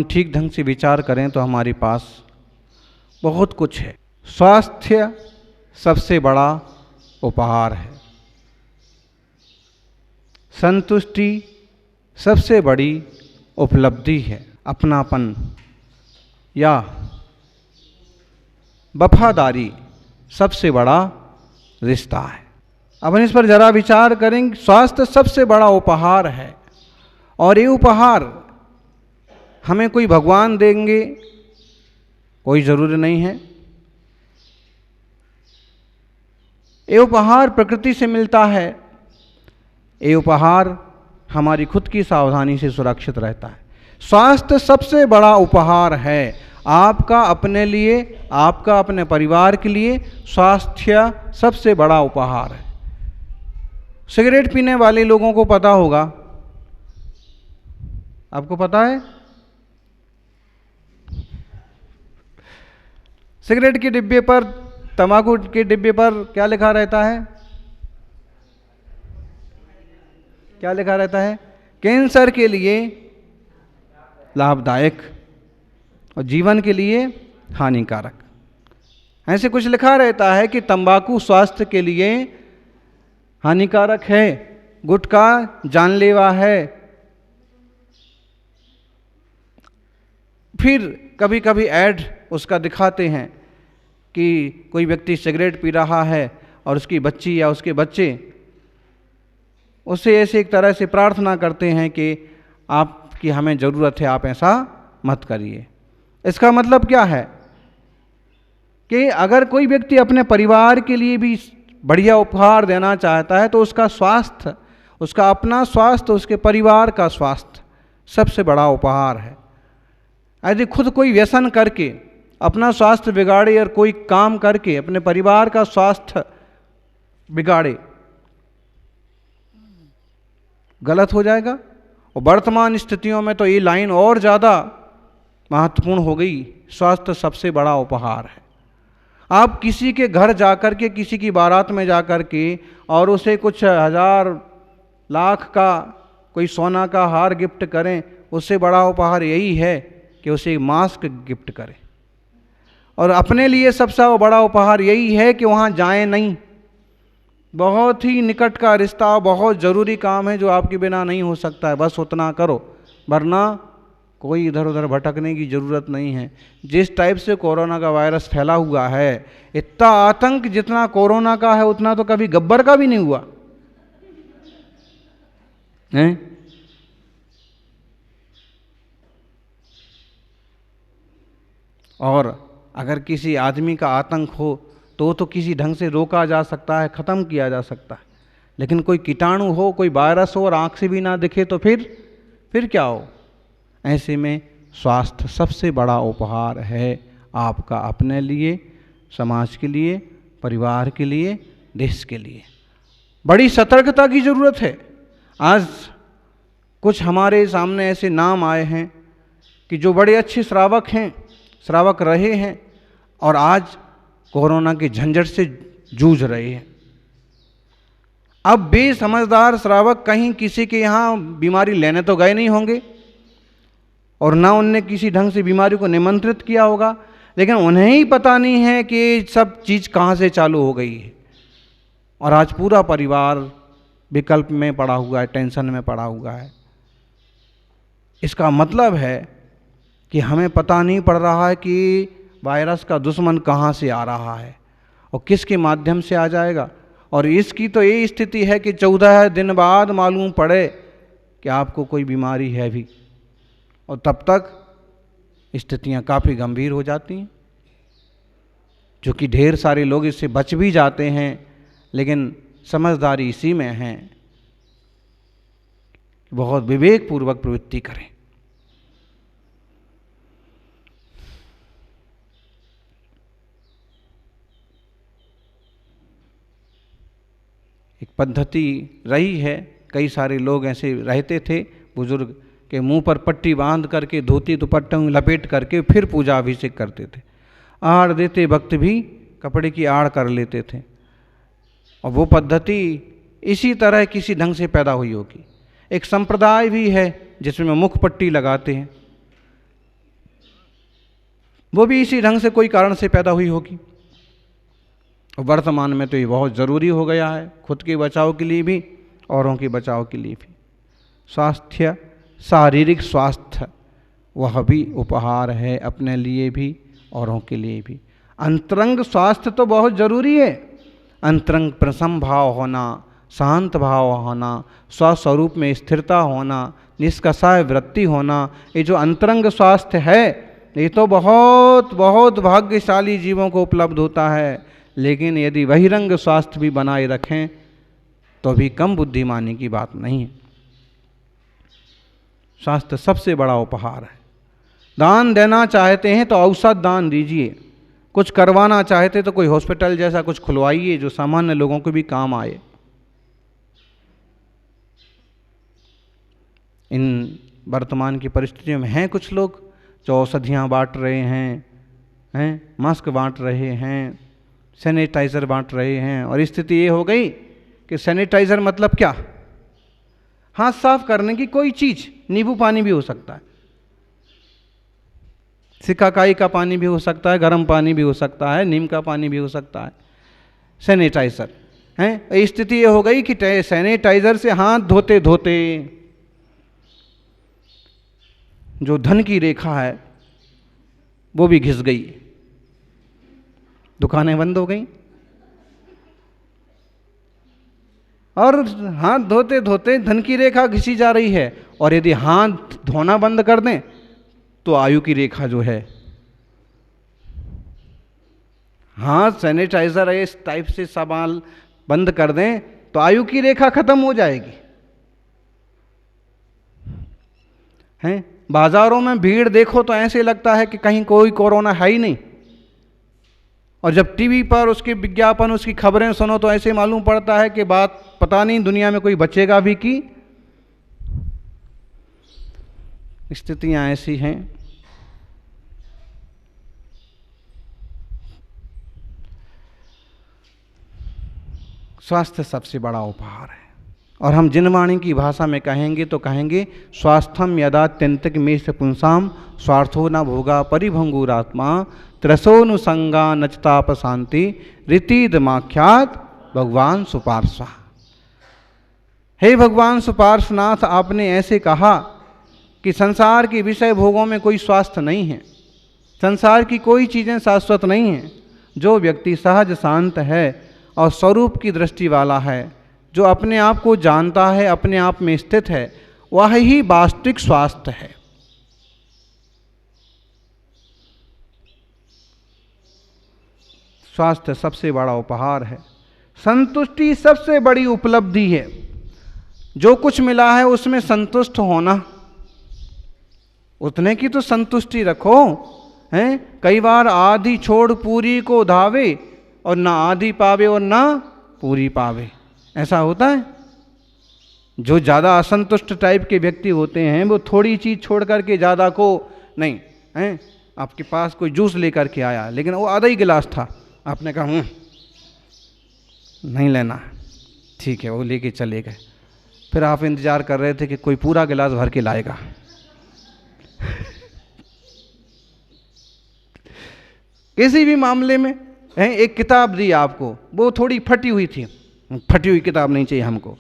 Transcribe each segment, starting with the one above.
हम ठीक ढंग से विचार करें तो हमारे पास बहुत कुछ है। स्वास्थ्य सबसे बड़ा उपहार है। संतुष्टि सबसे बड़ी उपलब्धि है। अपनापन या वफादारी सबसे बड़ा रिश्ता है। अब इस पर जरा विचार करें। स्वास्थ्य सबसे बड़ा उपहार है और ये उपहार हमें कोई भगवान देंगे कोई जरूरी नहीं है। ये उपहार प्रकृति से मिलता है। ये उपहार हमारी खुद की सावधानी से सुरक्षित रहता है। स्वास्थ्य सबसे बड़ा उपहार है आपका अपने लिए, आपका अपने परिवार के लिए। स्वास्थ्य सबसे बड़ा उपहार है। सिगरेट पीने वाले लोगों को पता होगा, आपको पता है? सिगरेट के डिब्बे पर, तंबाकू के डिब्बे पर क्या लिखा रहता है? क्या लिखा रहता है? कैंसर के लिए लाभदायक और जीवन के लिए हानिकारक। ऐसे कुछ लिखा रहता है कि तंबाकू स्वास्थ्य के लिए हानिकारक है, गुटखा जानलेवा है। फिर कभी कभी ऐड उसका दिखाते हैं कि कोई व्यक्ति सिगरेट पी रहा है और उसकी बच्ची या उसके बच्चे उससे ऐसे एक तरह से प्रार्थना करते हैं कि आपकी हमें ज़रूरत है, आप ऐसा मत करिए। इसका मतलब क्या है कि अगर कोई व्यक्ति अपने परिवार के लिए भी बढ़िया उपहार देना चाहता है तो उसका स्वास्थ्य, उसका अपना स्वास्थ्य, उसके परिवार का स्वास्थ्य सबसे बड़ा उपहार है। यदि खुद कोई व्यसन करके अपना स्वास्थ्य बिगाड़े और कोई काम करके अपने परिवार का स्वास्थ्य बिगाड़े, गलत हो जाएगा। और वर्तमान स्थितियों में तो ये लाइन और ज़्यादा महत्वपूर्ण हो गई। स्वास्थ्य सबसे बड़ा उपहार है। आप किसी के घर जाकर के, किसी की बारात में जाकर के और उसे कुछ हजार लाख का कोई सोना का हार गिफ्ट करें, उससे बड़ा उपहार यही है कि उसे मास्क गिफ्ट करें। और अपने लिए सबसे बड़ा उपहार यही है कि वहाँ जाएं नहीं। बहुत ही निकट का रिश्ता, बहुत ज़रूरी काम है जो आपके बिना नहीं हो सकता है, बस उतना करो, वरना कोई इधर उधर भटकने की ज़रूरत नहीं है। जिस टाइप से कोरोना का वायरस फैला हुआ है, इतना आतंक जितना कोरोना का है उतना तो कभी गब्बर का भी नहीं हुआ है। और अगर किसी आदमी का आतंक हो तो किसी ढंग से रोका जा सकता है, ख़त्म किया जा सकता है। लेकिन कोई कीटाणु हो, कोई वायरस हो और आँख से भी ना दिखे तो फिर क्या हो? ऐसे में स्वास्थ्य सबसे बड़ा उपहार है आपका अपने लिए, समाज के लिए, परिवार के लिए, देश के लिए। बड़ी सतर्कता की ज़रूरत है। आज कुछ हमारे सामने ऐसे नाम आए हैं कि जो बड़े अच्छे श्रावक हैं, श्रावक रहे हैं और आज कोरोना के झंझट से जूझ रहे हैं। अब बेसमझदार श्रावक कहीं किसी के यहाँ बीमारी लेने तो गए नहीं होंगे और ना उनने किसी ढंग से बीमारी को निमंत्रित किया होगा, लेकिन उन्हें ही पता नहीं है कि सब चीज़ कहाँ से चालू हो गई है। और आज पूरा परिवार विकल्प में पड़ा हुआ है, टेंशन में पड़ा हुआ है। इसका मतलब है कि हमें पता नहीं पड़ रहा है कि वायरस का दुश्मन कहाँ से आ रहा है और किसके माध्यम से आ जाएगा। और इसकी तो ये स्थिति है कि 14 दिन बाद मालूम पड़े कि आपको कोई बीमारी है भी, और तब तक स्थितियाँ काफ़ी गंभीर हो जाती हैं। क्योंकि ढेर सारे लोग इससे बच भी जाते हैं, लेकिन समझदारी इसी में है बहुत विवेकपूर्वक प्रवृत्ति करें। एक पद्धति रही है, कई सारे लोग ऐसे रहते थे, बुजुर्ग के मुंह पर पट्टी बांध करके, धोती दुपट्टा लपेट करके फिर पूजा अभिषेक करते थे। आड़ देते वक्त भी कपड़े की आड़ कर लेते थे। और वो पद्धति इसी तरह किसी ढंग से पैदा हुई होगी। एक संप्रदाय भी है जिसमें मुख पट्टी लगाते हैं, वो भी इसी ढंग से कोई कारण से पैदा हुई होगी। और वर्तमान में तो ये बहुत ज़रूरी हो गया है, खुद के बचाव के लिए भी, औरों के बचाव के लिए भी। स्वास्थ्य, शारीरिक स्वास्थ्य, वह भी उपहार है, अपने लिए भी औरों के लिए भी। अंतरंग स्वास्थ्य तो बहुत ज़रूरी है। अंतरंग प्रसन्न भाव होना, शांत भाव होना, स्वस्वरूप में स्थिरता होना, निष्कषाय वृत्ति होना, ये जो अंतरंग स्वास्थ्य है ये तो बहुत बहुत भाग्यशाली जीवों को उपलब्ध होता है। लेकिन यदि बहिरंग स्वास्थ्य भी बनाए रखें तो भी कम बुद्धिमानी की बात नहीं है। स्वास्थ्य सबसे बड़ा उपहार है। दान देना चाहते हैं तो औसत दान दीजिए, कुछ करवाना चाहते तो कोई हॉस्पिटल जैसा कुछ खुलवाइए जो सामान्य लोगों को भी काम आए। इन वर्तमान की परिस्थितियों में हैं कुछ लोग जो औषधियाँ बांट रहे हैं, मास्क बांट रहे हैं, सैनिटाइज़र बांट रहे हैं। और स्थिति ये हो गई कि सैनिटाइज़र मतलब क्या? हाथ साफ करने की कोई चीज़, नींबू पानी भी हो सकता है, सिकाकाई का पानी भी हो सकता है, गर्म पानी भी हो सकता है, नीम का पानी भी हो सकता है, सैनिटाइज़र है। स्थिति ये हो गई कि सैनिटाइज़र से हाथ धोते धोते जो धन की रेखा है वो भी घिस गई, दुकानें बंद हो गई और हाथ धोते धोते धन की रेखा घिसी जा रही है। और यदि हाथ धोना बंद कर दें तो आयु की रेखा जो है, हाथ सैनिटाइजर इस टाइप से सामान बंद कर दें तो आयु की रेखा खत्म हो जाएगी। हैं, बाजारों में भीड़ देखो तो ऐसे लगता है कि कहीं कोई कोरोना है ही नहीं, और जब टीवी पर उसके विज्ञापन, उसकी खबरें सुनो तो ऐसे मालूम पड़ता है कि बात पता नहीं दुनिया में कोई बचेगा भी की। स्थितियां ऐसी हैं। स्वास्थ्य सबसे बड़ा उपहार है। और हम जिनवाणी की भाषा में कहेंगे तो कहेंगे स्वास्थ्यम यदा त्यंतक में से पुंसाम स्वार्थो न भोगा परिभंगुरात्मा त्रसोनुसंगा नचताप शांति रीतिदमाख्यात भगवान सुपार्श्वा। हे भगवान सुपार्श्वनाथ, आपने ऐसे कहा कि संसार के विषय भोगों में कोई स्वास्थ्य नहीं है, संसार की कोई चीज़ें शाश्वत नहीं हैं। जो व्यक्ति सहज शांत है और स्वरूप की दृष्टि वाला है, जो अपने आप को जानता है, अपने आप में स्थित है, वह ही वास्तविक स्वास्थ्य है। स्वास्थ्य सबसे बड़ा उपहार है। संतुष्टि सबसे बड़ी उपलब्धि है। जो कुछ मिला है उसमें संतुष्ट होना, उतने की तो संतुष्टि रखो। हैं, कई बार आधी छोड़ पूरी को धावे और ना आधी पावे और ना पूरी पावे, ऐसा होता है। जो ज़्यादा असंतुष्ट टाइप के व्यक्ति होते हैं वो थोड़ी चीज़ छोड़ करके ज़्यादा को नहीं। हैं, आपके पास कोई जूस लेकर के आया लेकिन वो आधा ही गिलास था, आपने कहा नहीं लेना, ठीक है, वो लेके चले गए। फिर आप इंतज़ार कर रहे थे कि कोई पूरा गिलास भर के लाएगा। किसी भी मामले में एक किताब दी आपको, वो थोड़ी फटी हुई थी, फटी हुई किताब नहीं चाहिए हमको,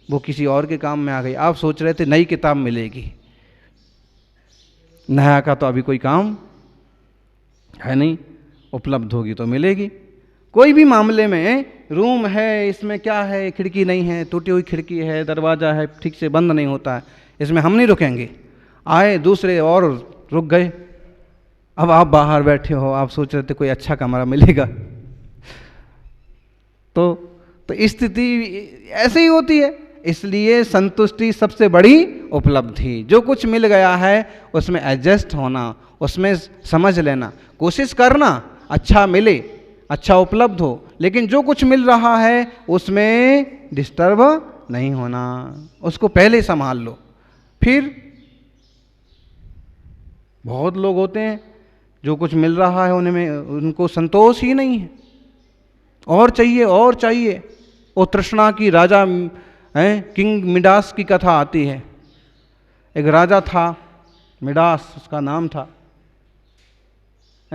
वो किसी और के काम में आ गई। आप सोच रहे थे नई किताब मिलेगी, नया का तो अभी कोई काम है नहीं, उपलब्ध होगी तो मिलेगी। कोई भी मामले में रूम है, इसमें क्या है, खिड़की नहीं है, टूटी हुई खिड़की है, दरवाज़ा है ठीक से बंद नहीं होता है, इसमें हम नहीं रुकेंगे। आए दूसरे और रुक गए। अब आप बाहर बैठे हो, आप सोच रहे थे कोई अच्छा कमरा मिलेगा, तो स्थिति ऐसे ही होती है। इसलिए संतुष्टि सबसे बड़ी उपलब्धि। जो कुछ मिल गया है उसमें एडजस्ट होना, उसमें समझ लेना, कोशिश करना अच्छा मिले, अच्छा उपलब्ध हो, लेकिन जो कुछ मिल रहा है उसमें डिस्टर्ब नहीं होना, उसको पहले संभाल लो। फिर बहुत लोग होते हैं जो कुछ मिल रहा है उनमें उनको संतोष ही नहीं है, और चाहिए और चाहिए। वो तृष्णा की राजा हैं, किंग मिडास की कथा आती है। एक राजा था, मिडास उसका नाम था।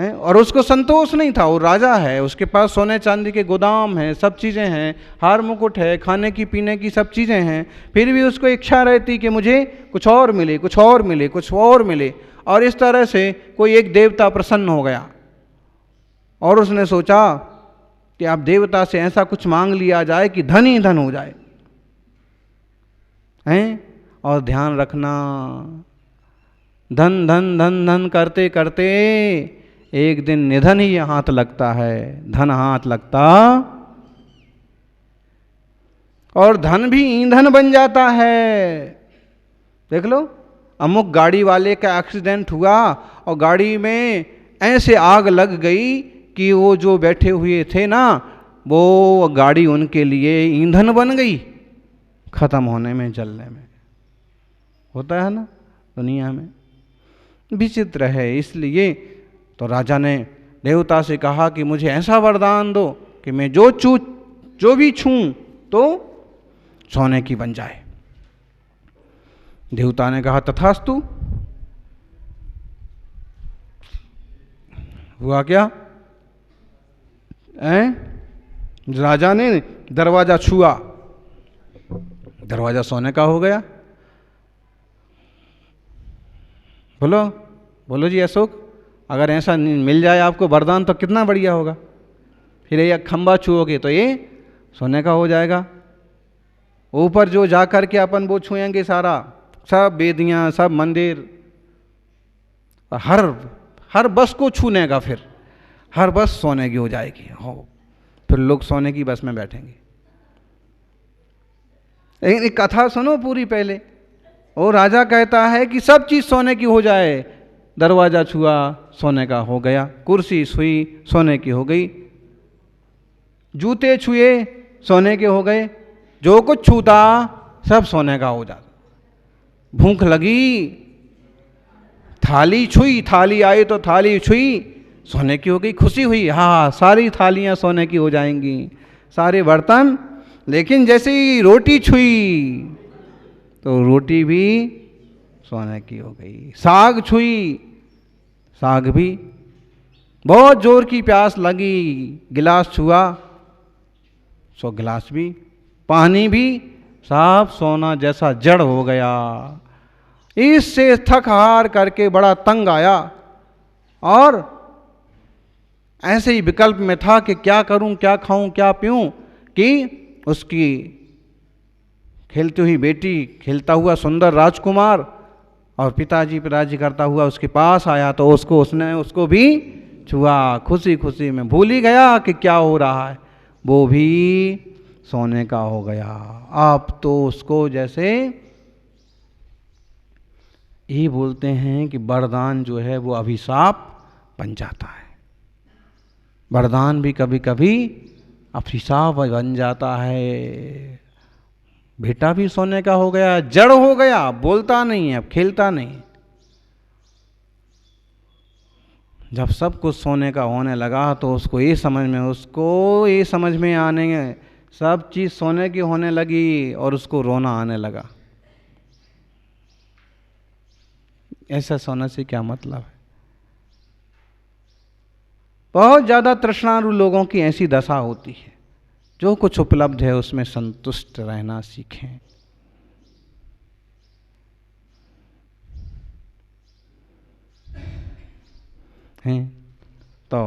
हैं, और उसको संतोष नहीं था। वो राजा है, उसके पास सोने चांदी के गोदाम हैं, सब चीज़ें हैं, हार मुकुट है, खाने की पीने की सब चीज़ें हैं, फिर भी उसको इच्छा रहती कि मुझे कुछ और मिले, कुछ और मिले, कुछ और मिले। और इस तरह से कोई एक देवता प्रसन्न हो गया और उसने सोचा कि अब देवता से ऐसा कुछ मांग लिया जाए कि धन ही धन हो जाए, हैं। और ध्यान रखना, धन धन धन धन करते करते एक दिन निधन ही हाथ लगता है, धन हाथ लगता, और धन भी ईंधन बन जाता है। देख लो, अमुक गाड़ी वाले का एक्सीडेंट हुआ और गाड़ी में ऐसे आग लग गई कि वो जो बैठे हुए थे ना, वो गाड़ी उनके लिए ईंधन बन गई, खत्म होने में, जलने में। होता है ना दुनिया में, विचित्र है। इसलिए तो राजा ने देवता से कहा कि मुझे ऐसा वरदान दो कि मैं जो भी छूं तो सोने की बन जाए। देवता ने कहा तथास्तु। हुआ क्या? राजा ने दरवाजा छुआ, दरवाजा सोने का हो गया। बोलो बोलो जी अशोक, अगर ऐसा मिल जाए आपको वरदान तो कितना बढ़िया होगा। फिर ये खंबा छुओगे तो ये सोने का हो जाएगा। ऊपर जो जा कर के अपन वो छुएंगे सारा, सब वेदियाँ, सब मंदिर, हर बस को छूने का, फिर हर बस सोने की हो जाएगी। हो, फिर लोग सोने की बस में बैठेंगे। लेकिन एक कथा सुनो पूरी पहले। वो राजा कहता है कि सब चीज़ सोने की हो जाए। दरवाज़ा छुआ, सोने का हो गया। कुर्सी छुई, सोने की हो गई। जूते छुए, सोने के हो गए। जो कुछ छूता सब सोने का हो जाता। भूख लगी, थाली छुई, थाली आई तो थाली छुई, सोने की हो गई। खुशी हुई, हाँ सारी थालियाँ सोने की हो जाएंगी, सारे बर्तन। लेकिन जैसे ही रोटी छुई तो रोटी भी सोने की हो गई। साग छुई, साग भी। बहुत जोर की प्यास लगी, गिलास छुआ, सो गिलास भी। पानी भी साफ सोना जैसा जड़ हो गया। इससे थक हार करके बड़ा तंग आया और ऐसे ही विकल्प में था कि क्या करूं, क्या खाऊं, क्या पीऊं, कि उसकी खेलती हुई बेटी, खेलता हुआ सुंदर राजकुमार और पिताजी करता हुआ उसके पास आया तो उसने उसको भी छुआ। खुशी खुशी में भूल ही गया कि क्या हो रहा है, वो भी सोने का हो गया। आप तो उसको जैसे ये बोलते हैं कि वरदान जो है वो अभिशाप बन जाता है। वरदान भी कभी कभी अभिशाप बन जाता है। बेटा भी सोने का हो गया, जड़ हो गया, बोलता नहीं है, अब खेलता नहीं। जब सब कुछ सोने का होने लगा तो उसको ये समझ में आने, सब चीज़ सोने की होने लगी और उसको रोना आने लगा। ऐसा सोने से क्या मतलब है? बहुत ज़्यादा तृष्णालु लोगों की ऐसी दशा होती है। जो कुछ उपलब्ध है उसमें संतुष्ट रहना सीखें। हैं तो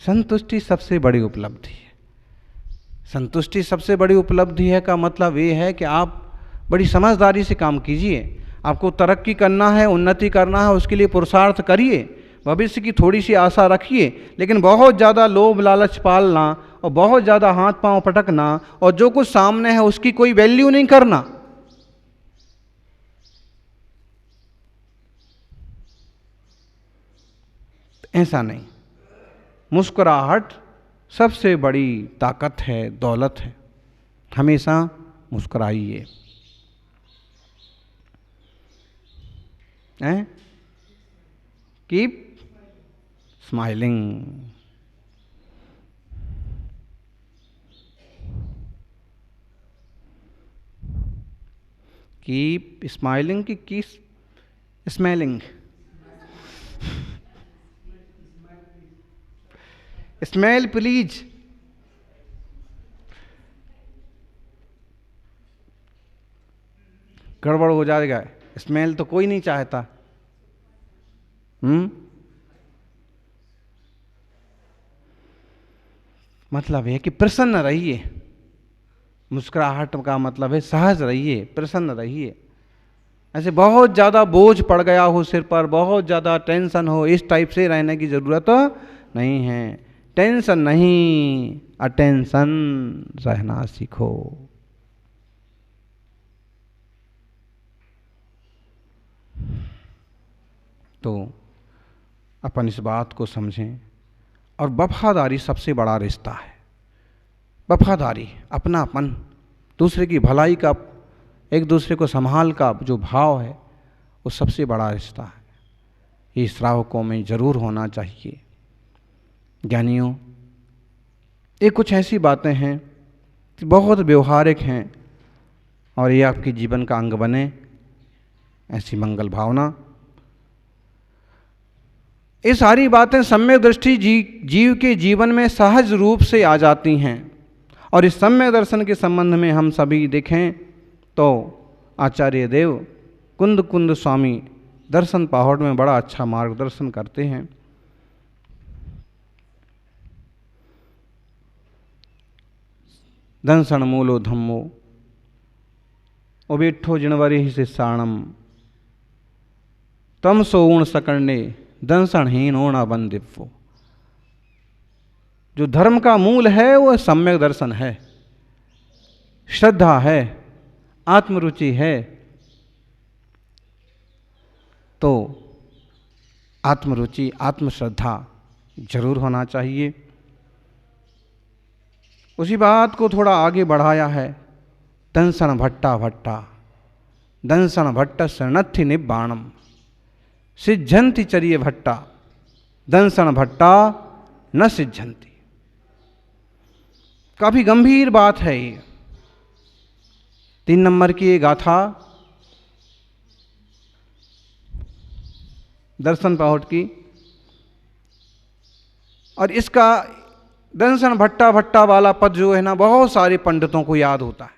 संतुष्टि सबसे बड़ी उपलब्धि है। संतुष्टि सबसे बड़ी उपलब्धि है का मतलब ये है कि आप बड़ी समझदारी से काम कीजिए। आपको तरक्की करना है, उन्नति करना है, उसके लिए पुरुषार्थ करिए, भविष्य की थोड़ी सी आशा रखिए। लेकिन बहुत ज़्यादा लोभ लालच पालना और बहुत ज़्यादा हाथ पांव पटकना और जो कुछ सामने है उसकी कोई वैल्यू नहीं करना, ऐसा नहीं। मुस्कुराहट सबसे बड़ी ताकत है, दौलत है। हमेशा मुस्कुराइए। Keep smiling. कीप स्माइलिंग की स्मेलिंग। Smell please. गड़बड़ हो जाएगा, स्मेल तो कोई नहीं चाहता। मतलब है कि प्रसन्न रहिए। मुस्कुराहट का मतलब है सहज रहिए, प्रसन्न रहिए। ऐसे बहुत ज़्यादा बोझ पड़ गया हो सिर पर, बहुत ज़्यादा टेंशन हो, इस टाइप से रहने की ज़रूरत नहीं है। टेंशन नहीं, अटेंशन रहना सीखो। तो अपन इस बात को समझें। और वफादारी सबसे बड़ा रिश्ता है। वफादारी, अपनापन, दूसरे की भलाई का, एक दूसरे को संभाल का जो भाव है, वो सबसे बड़ा रिश्ता है। ये श्रावकों में जरूर होना चाहिए। ज्ञानियों, ये कुछ ऐसी बातें हैं कि बहुत व्यवहारिक हैं और ये आपके जीवन का अंग बने, ऐसी मंगल भावना। ये सारी बातें सम्यक दृष्टि जीव के जीवन में सहज रूप से आ जाती हैं। और इस सम्यक दर्शन के संबंध में हम सभी देखें तो आचार्य देव कुंद कुंद स्वामी दर्शन पहाड़ में बड़ा अच्छा मार्गदर्शन करते हैं। दंसन मूलो धम्मो उबेठो जिणवरी ही शिष्याणम तम सोण सकर्णे दंसनहीन ओणा बंदिव्यो। जो धर्म का मूल है वो सम्यक दर्शन है, श्रद्धा है, आत्मरुचि है। तो आत्मरुचि, आत्मश्रद्धा जरूर होना चाहिए। उसी बात को थोड़ा आगे बढ़ाया है। दंसन भट्टा भट्टा दंसन भट्ट शरणत्थि निब्बाणम सिद्धंति चरिय भट्टा दंसन भट्टा न सिद्धंति। काफी गंभीर बात है ये। 3 नंबर की ये गाथा दर्शन पाहुट की, और इसका दंसन भट्टा भट्टा वाला पद जो है ना, बहुत सारे पंडितों को याद होता है।